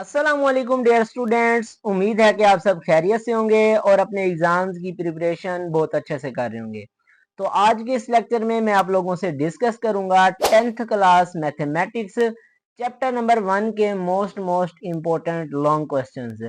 अस्सलाम वालेकुम dear students. उम्मीद है कि आप सब खैरियत से होंगे और अपने एग्जाम्स की प्रिपरेशन बहुत अच्छे से कर रहे होंगे। तो आज के इस लेक्चर में मैं आप लोगों से डिस्कस करूंगा 10th class mathematics chapter number 1 के मोस्ट इम्पोर्टेंट लॉन्ग क्वेश्चंस।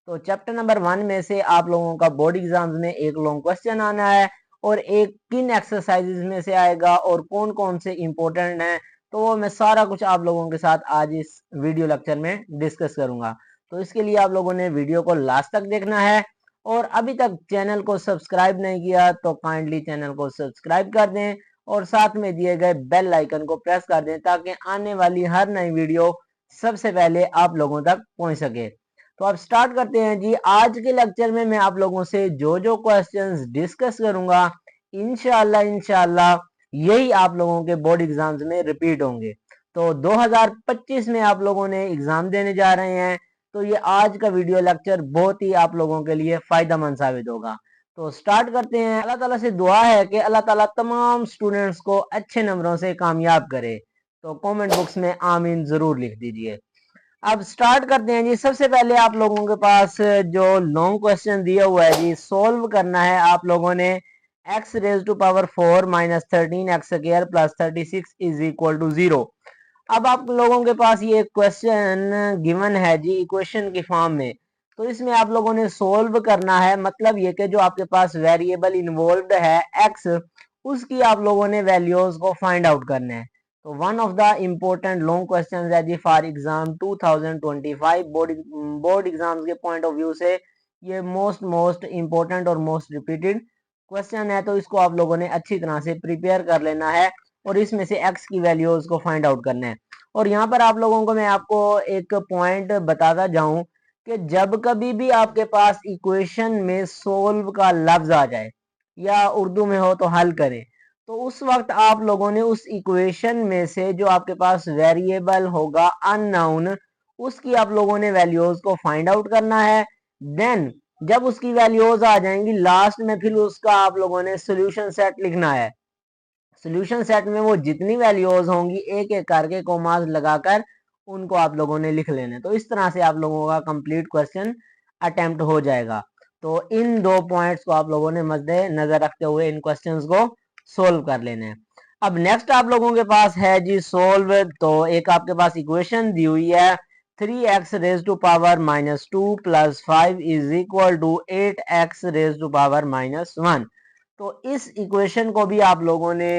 तो चैप्टर नंबर 1 में से आप लोगों का बोर्ड एग्जाम्स में एक लॉन्ग क्वेश्चन आना है और एक किन एक्सरसाइजेज में से आएगा और कौन कौन से इम्पोर्टेंट हैं, तो वो मैं सारा कुछ आप लोगों के साथ आज इस वीडियो लेक्चर में डिस्कस करूंगा। तो इसके लिए आप लोगों ने वीडियो को लास्ट तक देखना है और अभी तक चैनल को सब्सक्राइब नहीं किया तो काइंडली चैनल को सब्सक्राइब कर दें और साथ में दिए गए बेल आइकन को प्रेस कर दें ताकि आने वाली हर नई वीडियो सबसे पहले आप लोगों तक पहुंच सके। तो अब स्टार्ट करते हैं जी। आज के लेक्चर में मैं आप लोगों से जो जो क्वेश्चंस डिस्कस करूंगा इंशाल्लाह यही आप लोगों के बोर्ड एग्जाम्स में रिपीट होंगे। तो 2025 में आप लोगों ने एग्जाम देने जा रहे हैं, तो ये आज का वीडियो लेक्चर बहुत ही आप लोगों के लिए फायदेमंद साबित होगा। तो स्टार्ट करते हैं। अल्लाह ताला से दुआ है कि अल्लाह ताला तमाम स्टूडेंट्स को अच्छे नंबरों से कामयाब करे। तो कमेंट बॉक्स में आमीन जरूर लिख दीजिए। अब स्टार्ट करते हैं जी। सबसे पहले आप लोगों के पास जो लॉन्ग क्वेश्चन दिया हुआ है जी, सोल्व करना है आप लोगों ने। X raise to power 4 minus 13 x square plus 36 is equal to 0। अब आप लोगों के पास ये क्वेश्चन गिवन है जी इक्वेशन की फॉर्म में, तो इसमें आप लोगों ने सोल्व करना है। मतलब ये कि जो आपके पास वेरिएबल इन्वॉल्व्ड है एक्स, उसकी आप लोगों ने वैल्यूज को फाइंड आउट करना है। तो one of the important long question है जी फॉर एग्जाम 2025 बोर्ड एग्जाम्स के पॉइंट ऑफ व्यू से ये मोस्ट इम्पोर्टेंट और मोस्ट रिपीटेड क्वेश्चन है। तो इसको आप लोगों ने अच्छी तरह से प्रिपेयर कर लेना है और इसमें से एक्स की वैल्यूज को फाइंड आउट करना है। और यहाँ पर आप लोगों को मैं आपको एक पॉइंट बताता जाऊं कि जब कभी भी आपके पास इक्वेशन में सोल्व का लफ्ज आ जाए या उर्दू में हो तो हल करें, तो उस वक्त आप लोगों ने उस इक्वेशन में से जो आपके पास वेरिएबल होगा अननोन, उसकी आप लोगों ने वैल्यूज को फाइंड आउट करना है। देन जब उसकी वैल्यूज आ जाएंगी लास्ट में फिर उसका आप लोगों ने सोल्यूशन सेट लिखना है। सोल्यूशन सेट में वो जितनी वैल्यूज होंगी एक एक करके कोमास लगाकर उनको आप लोगों ने लिख लेने। तो इस तरह से आप लोगों का कंप्लीट क्वेश्चन अटेम्प्ट हो जाएगा। तो इन दो पॉइंट्स को आप लोगों ने मद्दे नजर रखते हुए इन क्वेश्चंस को सोल्व कर लेना है। अब नेक्स्ट आप लोगों के पास है जी सोल्व। तो एक आपके पास इक्वेशन दी हुई है 3x raise to power -2 plus 5 is equal to 8x raise to power -1। तो इस इक्वेशन को भी आप लोगों ने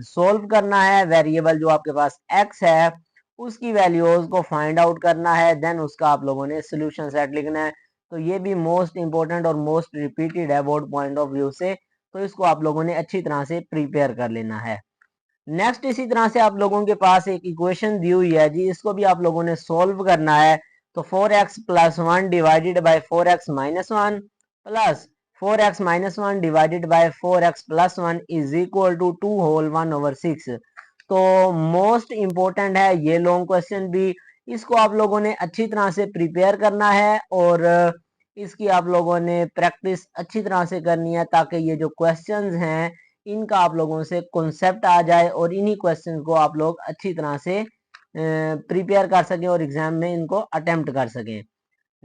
सोल्व करना है। वेरिएबल जो आपके पास x है उसकी वैल्यूज को फाइंड आउट करना है। देन उसका आप लोगों ने सोल्यूशन सेट लिखना है। तो ये भी मोस्ट इंपोर्टेंट और मोस्ट रिपीटेड है बोर्ड पॉइंट ऑफ व्यू से, तो इसको आप लोगों ने अच्छी तरह से प्रिपेयर कर लेना है। नेक्स्ट इसी तरह से आप लोगों के पास एक इक्वेशन दी हुई है जी, इसको भी आप लोगों ने सोल्व करना है। तो 4x plus 1 divided by 4x minus 1 plus 4x minus 1 divided by 4x plus 1 is equal to 2 whole 1/6। तो मोस्ट इंपोर्टेंट है ये लॉन्ग क्वेश्चन भी। इसको आप लोगों ने अच्छी तरह से प्रिपेयर करना है और इसकी आप लोगों ने प्रैक्टिस अच्छी तरह से करनी है ताकि ये जो क्वेश्चंस हैं इनका आप लोगों से कॉन्सेप्ट आ जाए और इन्हीं क्वेश्चन को आप लोग अच्छी तरह से प्रिपेयर कर सकें और एग्जाम में इनको अटेम्प्ट कर सकें।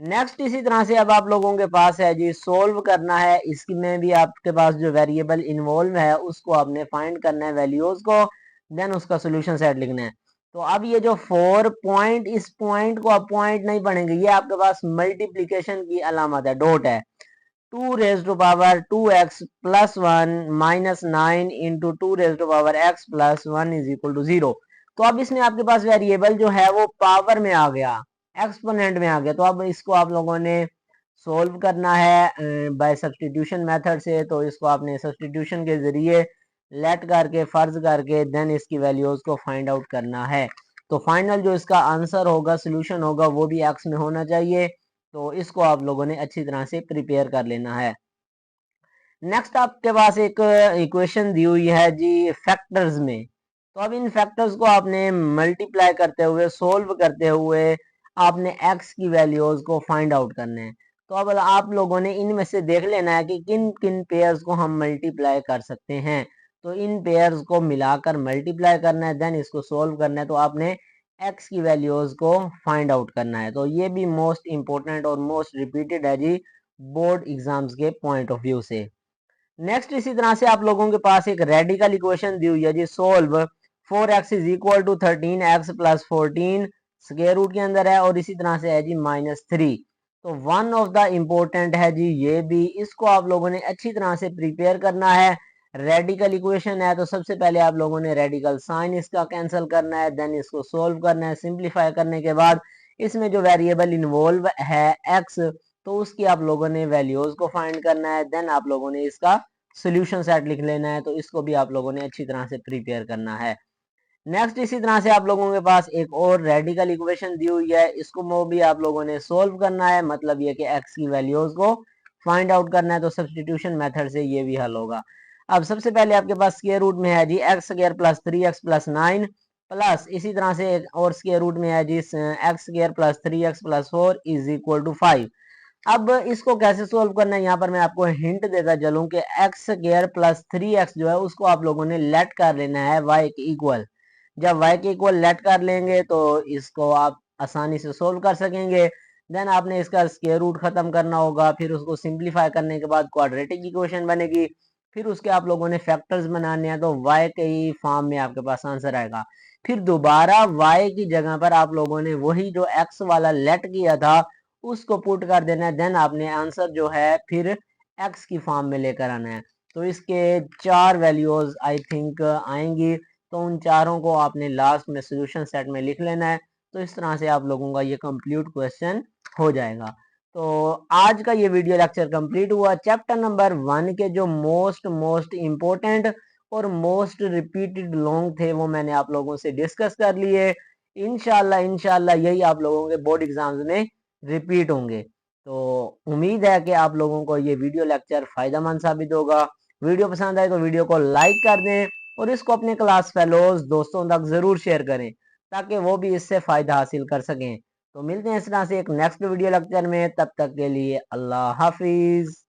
नेक्स्ट इसी तरह से अब आप लोगों के पास है जी सोल्व करना है। इसमें भी आपके पास जो वेरिएबल इन्वॉल्व है उसको आपने फाइंड करना है वैल्यूज को, देन उसका सोल्यूशन सेट लिखना है। तो अब ये जो 4 पॉइंट, इस पॉइंट को आप पॉइंट नहीं पढ़ेंगे, ये आपके पास मल्टीप्लीकेशन की अलामत है, डॉट है। 2 raise to power 2x plus 1 minus 9 into 2 raise to power x plus 1 is equal to 0। तो अब इसमें आपके पास वेरिएबल जो है वो पावर में आ गया, एक्सपोनेंट में आ गया। तो अब इसको आप लोगों ने सोल्व करना है बाय सब्सटीट्यूशन मेथड से। तो इसको आपने सब्सटीट्यूशन के जरिए लेट करके फर्ज करके देन इसकी वैल्यूज को फाइंड आउट करना है। तो फाइनल जो इसका आंसर होगा, सोल्यूशन होगा, वो भी एक्स में होना चाहिए। तो इसको आप लोगों ने अच्छी तरह से प्रिपेयर कर लेना है। नेक्स्ट आपके पास एक इक्वेशन दी हुई है जी फैक्टर्स में। तो अब इन फैक्टर्स को आपने मल्टीप्लाई करते हुए, सोल्व करते हुए आपने एक्स की वैल्यूज को फाइंड आउट करने हैं। तो अब आप लोगों ने इनमें से देख लेना है कि किन किन पेयर्स को हम मल्टीप्लाई कर सकते हैं। तो इन पेयर्स को मिलाकर मल्टीप्लाई करना है, देन इसको सोल्व करना है। तो आपने एक्स की वैल्यूज को फाइंड आउट करना है। तो ये भी मोस्ट इंपॉर्टेंट और मोस्ट रिपीटेड है जी बोर्ड एग्जाम्स के पॉइंट ऑफ व्यू से। नेक्स्ट इसी तरह से आप लोगों के पास एक रेडिकल इक्वेशन दी हुई है जी, solve 4x is equal to 13x plus 14 square root के अंदर है, और इसी तरह से है जी -3। तो वन ऑफ द इम्पोर्टेंट है जी ये भी, इसको आप लोगों ने अच्छी तरह से प्रिपेयर करना है। रेडिकल इक्वेशन है तो सबसे पहले आप लोगों ने रेडिकल साइन इसका कैंसिल करना है, देन इसको सोल्व करना है। सिंप्लीफाई करने के बाद इसमें जो वेरिएबल इन्वॉल्व है एक्स, तो उसकी आप लोगों ने वैल्यूज को फाइंड करना है, देन आप लोगों ने इसका सोल्यूशन सेट लिख लेना है। तो इसको भी आप लोगों ने अच्छी तरह से प्रिपेयर करना है। नेक्स्ट इसी तरह से आप लोगों के पास एक और रेडिकल इक्वेशन दी हुई है, इसको वो भी आप लोगों ने सोल्व करना है, मतलब ये कि एक्स की वैल्यूज को फाइंड आउट करना है। तो सब्सटीट्यूशन मेथड से ये भी हल होगा। अब सबसे पहले आपके पास स्क्वायर रूट में है जी x square plus 3x plus 9, plus इसी तरह से एक और स्क्वायर रूट में है जी x square plus 3x plus 4 is equal to 5। अब इसको कैसे सोल्व करना है, यहाँ पर मैं आपको हिंट देता चलूं कि एक्स स्क्वायर प्लस 3x जो है उसको आप लोगों ने लेट कर लेना है y के इक्वल। जब y के इक्वल लेट कर लेंगे तो इसको आप आसानी से सोल्व कर सकेंगे। देन आपने इसका स्क्वायर रूट खत्म करना होगा, फिर उसको सिंप्लीफाई करने के बाद क्वाड्रेटिक इक्वेशन बनेगी, फिर उसके आप लोगों ने फैक्टर्स बनाने हैं, तो y के ही फॉर्म में आपके पास आंसर आएगा। फिर दोबारा y की जगह पर आप लोगों ने वही जो x वाला लेट किया था उसको पुट कर देना है, देन आपने आंसर जो है फिर एक्स की फॉर्म में लेकर आना है। तो इसके 4 वैल्यूज आई थिंक आएंगी, तो उन चारों को आपने लास्ट में सोल्यूशन सेट में लिख लेना है। तो इस तरह से आप लोगों का ये कंप्लीट क्वेश्चन हो जाएगा। तो आज का ये वीडियो लेक्चर कंप्लीट हुआ। चैप्टर नंबर 1 के जो मोस्ट मोस्ट इम्पोर्टेंट और मोस्ट रिपीटेड लॉन्ग थे वो मैंने आप लोगों से डिस्कस कर लिए। इंशाल्लाह यही आप लोगों के बोर्ड एग्जाम्स में रिपीट होंगे। तो उम्मीद है कि आप लोगों को ये वीडियो लेक्चर फायदेमंद साबित होगा। वीडियो पसंद आए तो वीडियो को लाइक कर दें और इसको अपने क्लास फेलोज दोस्तों तक जरूर शेयर करें, ताकि वो भी इससे फायदा हासिल कर सकें। तो मिलते हैं इस तरह से एक नेक्स्ट वीडियो लेक्चर में, तब तक के लिए अल्लाह हाफिज।